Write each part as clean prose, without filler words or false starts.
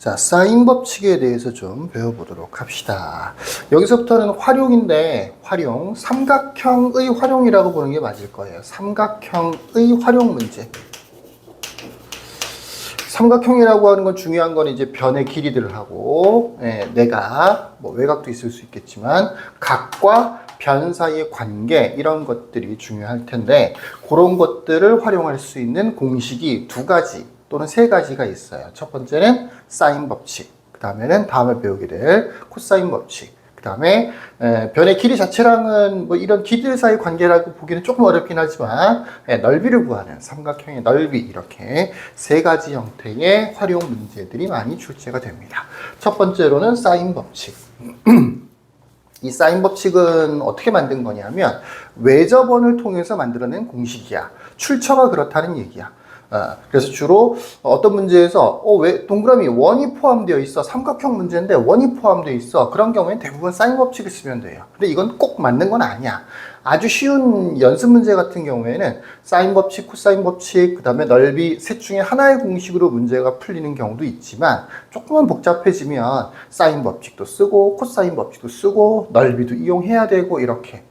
자, 사인 법칙에 대해서 좀 배워보도록 합시다. 여기서부터는 활용인데, 활용, 삼각형의 활용이라고 보는 게 맞을 거예요. 삼각형의 활용 문제. 삼각형이라고 하는 건 중요한 건 이제 변의 길이들을 하고, 내각, 뭐 외곽도 있을 수 있겠지만, 각과 변 사이의 관계, 이런 것들이 중요할 텐데, 그런 것들을 활용할 수 있는 공식이 두 가지 또는 세 가지가 있어요. 첫 번째는 사인 법칙, 그 다음에는 다음에 배우게 될 코사인 법칙, 그 다음에 변의 길이 자체랑은 뭐 이런 길이들 사이 관계라고 보기는 조금 어렵긴 하지만 넓이를 구하는 삼각형의 넓이, 이렇게 세 가지 형태의 활용 문제들이 많이 출제가 됩니다. 첫 번째로는 사인 법칙. 이 사인 법칙은 어떻게 만든 거냐면 외접원을 통해서 만들어낸 공식이야. 출처가 그렇다는 얘기야. 그래서 주로 어떤 문제에서 왜 동그라미 원이 포함되어 있어, 삼각형 문제인데 원이 포함되어 있어, 그런 경우에는 대부분 사인 법칙을 쓰면 돼요. 근데 이건 꼭 맞는 건 아니야. 아주 쉬운 연습 문제 같은 경우에는 사인 법칙, 코사인 법칙, 그 다음에 넓이 셋 중에 하나의 공식으로 문제가 풀리는 경우도 있지만, 조금만 복잡해지면 사인 법칙도 쓰고 코사인 법칙도 쓰고 넓이도 이용해야 되고, 이렇게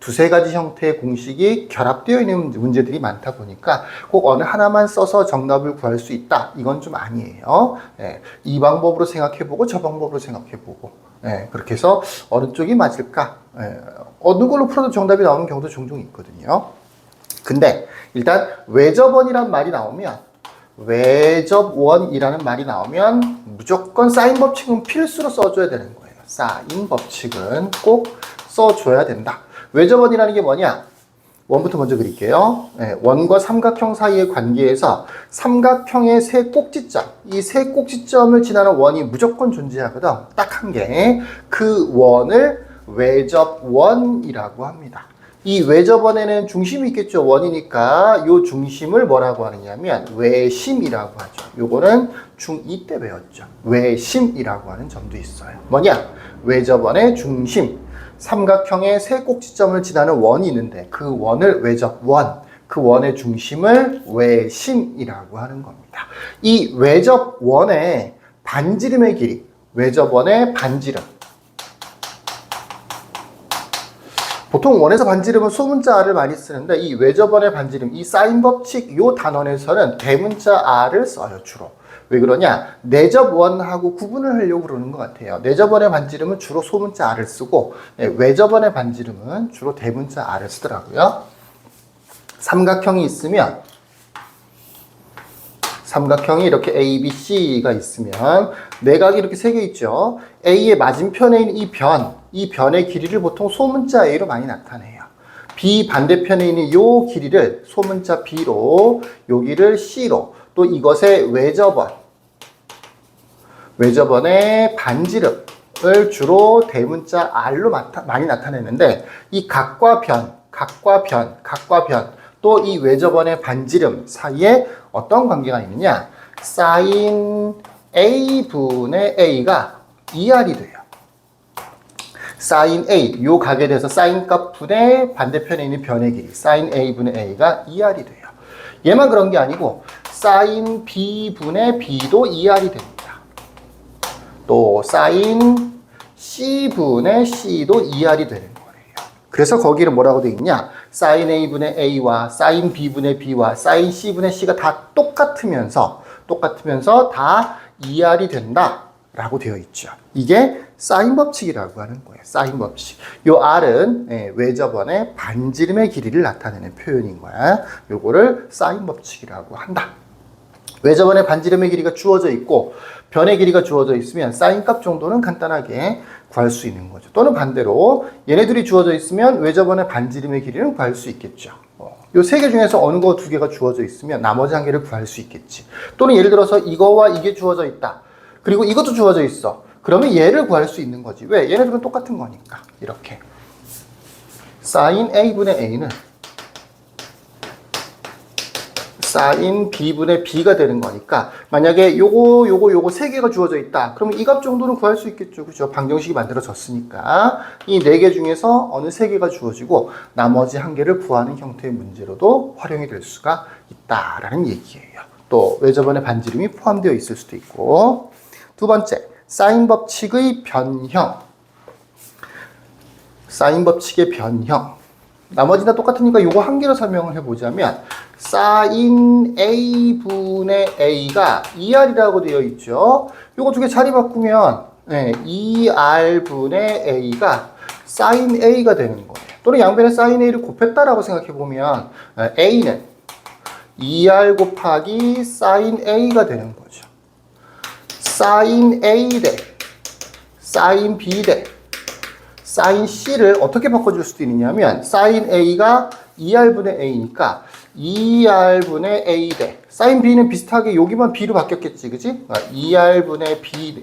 두세 가지 형태의 공식이 결합되어 있는 문제들이 많다 보니까 꼭 어느 하나만 써서 정답을 구할 수 있다, 이건 좀 아니에요. 이 방법으로 생각해보고 저 방법으로 생각해보고, 그렇게 해서 어느 쪽이 맞을까, 어느 걸로 풀어도 정답이 나오는 경우도 종종 있거든요. 근데 일단 외접원이란 말이 나오면, 외접원이라는 말이 나오면 무조건 사인 법칙은 필수로 써줘야 되는 거예요. 사인 법칙은 꼭 써줘야 된다. 외접원이라는 게 뭐냐? 원부터 먼저 그릴게요. 원과 삼각형 사이의 관계에서 삼각형의 세 꼭지점, 이 세 꼭지점을 지나는 원이 무조건 존재하거든. 딱 한 개. 그 원을 외접원이라고 합니다. 이 외접원에는 중심이 있겠죠. 원이니까 요 중심을 뭐라고 하느냐면 외심이라고 하죠. 요거는 중2 때 배웠죠. 외심이라고 하는 점도 있어요. 뭐냐? 외접원의 중심. 삼각형의 세 꼭지점을 지나는 원이 있는데 그 원을 외접원, 그 원의 중심을 외심이라고 하는 겁니다. 이 외접원의 반지름의 길이, 외접원의 반지름. 보통 원에서 반지름은 소문자 r을 많이 쓰는데, 이 외접원의 반지름, 이 사인 법칙 요 단원에서는 대문자 r을 써요, 주로. 왜 그러냐? 내접원하고 구분을 하려고 그러는 것 같아요. 내접원의 반지름은 주로 소문자 r을 쓰고, 외접원의 반지름은 주로 대문자 r을 쓰더라고요. 삼각형이 있으면, 삼각형이 이렇게 A, B, C가 있으면 내각이 이렇게 세 개 있죠. A의 맞은편에 있는 이 변의 길이를 보통 소문자 A로 많이 나타내요. B 반대편에 있는 이 길이를 소문자 B로, 여기를 C로, 또 이것의 외접원의 반지름을 주로 대문자 R로 많이 나타내는데, 이 각과 변, 또 이 외접원의 반지름 사이에 어떤 관계가 있느냐? 사인 A분의 A가 2R이 돼요. 사인 A, 요 각에 대해서 사인 값분의 반대편에 있는 변의 길이, 사인 A분의 A가 2R이 돼요. 얘만 그런 게 아니고 사인 B분의 B도 2R이 됩니다. 또 사인 C분의 C도 2R이 되는 거예요. 그래서 거기를 뭐라고 되어 있냐? 사인 A분의 A와 사인 B분의 B와 사인 C분의 C가 다 똑같으면서 다 2R이 된다 라고 되어 있죠. 이게 사인 법칙이라고 하는 거예요. 사인 법칙. 요 R은 외접원의 반지름의 길이를 나타내는 표현인 거야. 요거를 사인 법칙이라고 한다. 외접원의 반지름의 길이가 주어져 있고 변의 길이가 주어져 있으면 사인 값 정도는 간단하게 구할 수 있는 거죠. 또는 반대로 얘네들이 주어져 있으면 외접원의 반지름의 길이는 구할 수 있겠죠. 요 세 개 중에서 어느 거 두 개가 주어져 있으면 나머지 한 개를 구할 수 있겠지. 또는 예를 들어서 이거와 이게 주어져 있다. 그리고 이것도 주어져 있어. 그러면 얘를 구할 수 있는 거지. 왜? 얘네들은 똑같은 거니까. 이렇게. 사인 A분의 A는 사인 B분의 B가 되는 거니까, 만약에 요거 세 개가 주어져 있다. 그러면 이 값 정도는 구할 수 있겠죠. 그죠? 방정식이 만들어졌으니까. 이 네 개 중에서 어느 세 개가 주어지고 나머지 한 개를 구하는 형태의 문제로도 활용이 될 수가 있다라는 얘기예요. 또 외접원의 반지름이 포함되어 있을 수도 있고. 두 번째, 사인 법칙의 변형. 사인 법칙의 변형. 나머지 다 똑같으니까 요거 한 개로 설명을 해보자면 사인 A분의 A가 2R이라고 되어 있죠. 요거 두 개 자리 바꾸면 2R분의 A가 사인 A가 되는 거예요. 또는 양변에 사인 A를 곱했다라고 생각해보면 A는 2R 곱하기 사인 A가 되는 거죠. 사인 A 대 사인 B 대 사인 C를 어떻게 바꿔줄 수도 있느냐면 사인 A가 2R분의 A니까 2R분의 A 대 사인 B는 비슷하게 여기만 B로 바뀌었겠지, 그지? 2R분의 B 대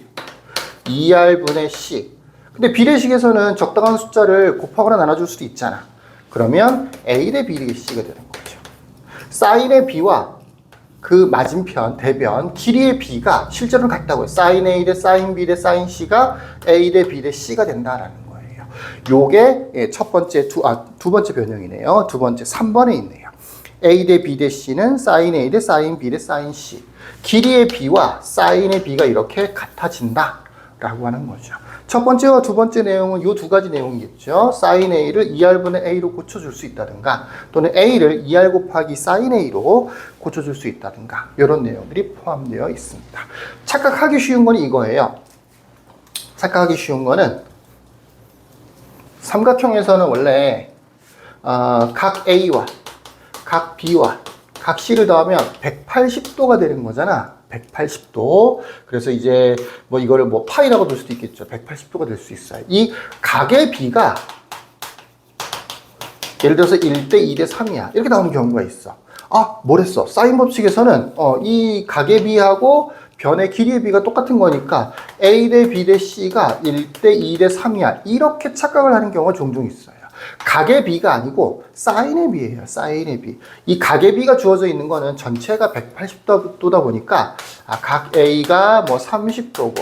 2R분의 C. 근데 비례식에서는 적당한 숫자를 곱하거나 나눠줄 수도 있잖아. 그러면 A 대 B 대 C가 되는 거죠. 사인의 B와 그 맞은편, 대변, 길이의 B가 실제로는 같다고요. 사인 A 대 사인 B 대 사인 C가 A 대 B 대 C가 된다라는 거예요. 요게 첫 번째, 두 번째 변형이네요. 두 번째, 3번에 있네요. A 대 B 대 C는 사인 A 대 사인 B 대 사인 C. 길이의 B와 사인의 B가 이렇게 같아진다 라고 하는 거죠. 첫 번째와 두 번째 내용은 이 두 가지 내용이겠죠. 사인 A를 2R분의 A로 고쳐줄 수 있다든가 또는 A를 2R 곱하기 사인 A로 고쳐줄 수 있다든가 이런 내용들이 포함되어 있습니다. 착각하기 쉬운 건 이거예요. 착각하기 쉬운 거는 삼각형에서는 원래 각 A와 각 B와 각 C를 더하면 180도가 되는 거잖아. 180도. 그래서 이제 뭐 이거를 뭐 파이라고 볼 수도 있겠죠. 180도가 될 수 있어요. 이 각의 B가 예를 들어서 1대 2대 3이야. 이렇게 나오는 경우가 있어. 아, 뭐랬어? 사인 법칙에서는 이 각의 B하고 변의 길이의 B가 똑같은 거니까 A 대 B 대 C가 1대 2대 3이야. 이렇게 착각을 하는 경우가 종종 있어요. 각의 B가 아니고 사인의 B예요. 사인의 B. 이 각의 B가 주어져 있는 거는 전체가 180도다 보니까 각 A가 뭐 30도고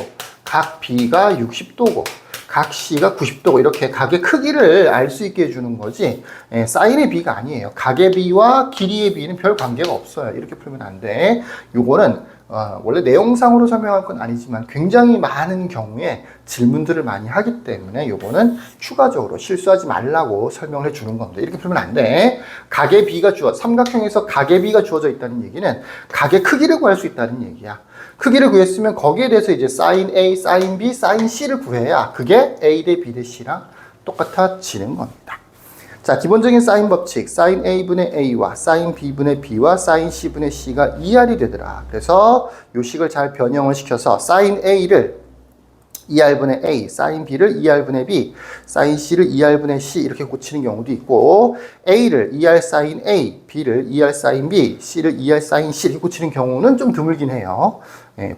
각 B가 60도고 각 C가 90도고 이렇게 각의 크기를 알 수 있게 해주는 거지 사인의 B가 아니에요. 각의 B와 길이의 B는 별 관계가 없어요. 이렇게 풀면 안 돼. 요거는 원래 내용상으로 설명할 건 아니지만 굉장히 많은 경우에 질문들을 많이 하기 때문에 요거는 추가적으로 실수하지 말라고 설명을 해주는 겁니다. 이렇게 풀면 안 돼. 각의 B가 삼각형에서 각의 B가 주어져 있다는 얘기는 각의 크기를 구할 수 있다는 얘기야. 크기를 구했으면 거기에 대해서 이제 사인 A, 사인 B, 사인 C를 구해야 그게 A 대 B 대 C랑 똑같아지는 겁니다. 자, 기본적인 사인 법칙, 사인 A분의 A와 사인 B분의 B와 사인 C분의 C가 2R이 되더라. 그래서 요 식을 잘 변형을 시켜서 사인 A를 2R분의 A, 사인 B를 2R분의 B, 사인 C를 2R분의 C 이렇게 고치는 경우도 있고 A를 2R 사인 A, B를 2R 사인 B, C를 2R 사인 C 이렇게 고치는 경우는 좀 드물긴 해요.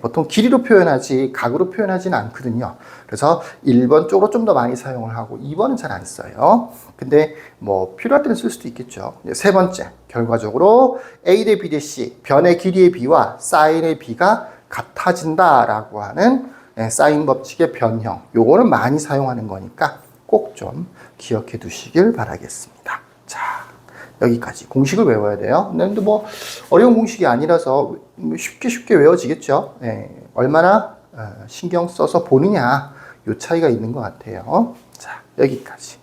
보통 길이로 표현하지 각으로 표현하지는 않거든요. 그래서 1번 쪽으로 좀 더 많이 사용을 하고 2번은 잘 안 써요. 근데 뭐 필요할 때는 쓸 수도 있겠죠. 세 번째, 결과적으로 A 대 B 대 C, 변의 길이의 B와 사인의 B가 같아진다라고 하는 사인 법칙의 변형. 요거는 많이 사용하는 거니까 꼭 좀 기억해 두시길 바라겠습니다. 자, 여기까지 공식을 외워야 돼요. 근데 뭐 어려운 공식이 아니라서 쉽게 외워지겠죠. 얼마나 신경 써서 보느냐 요 차이가 있는 것 같아요. 자, 여기까지.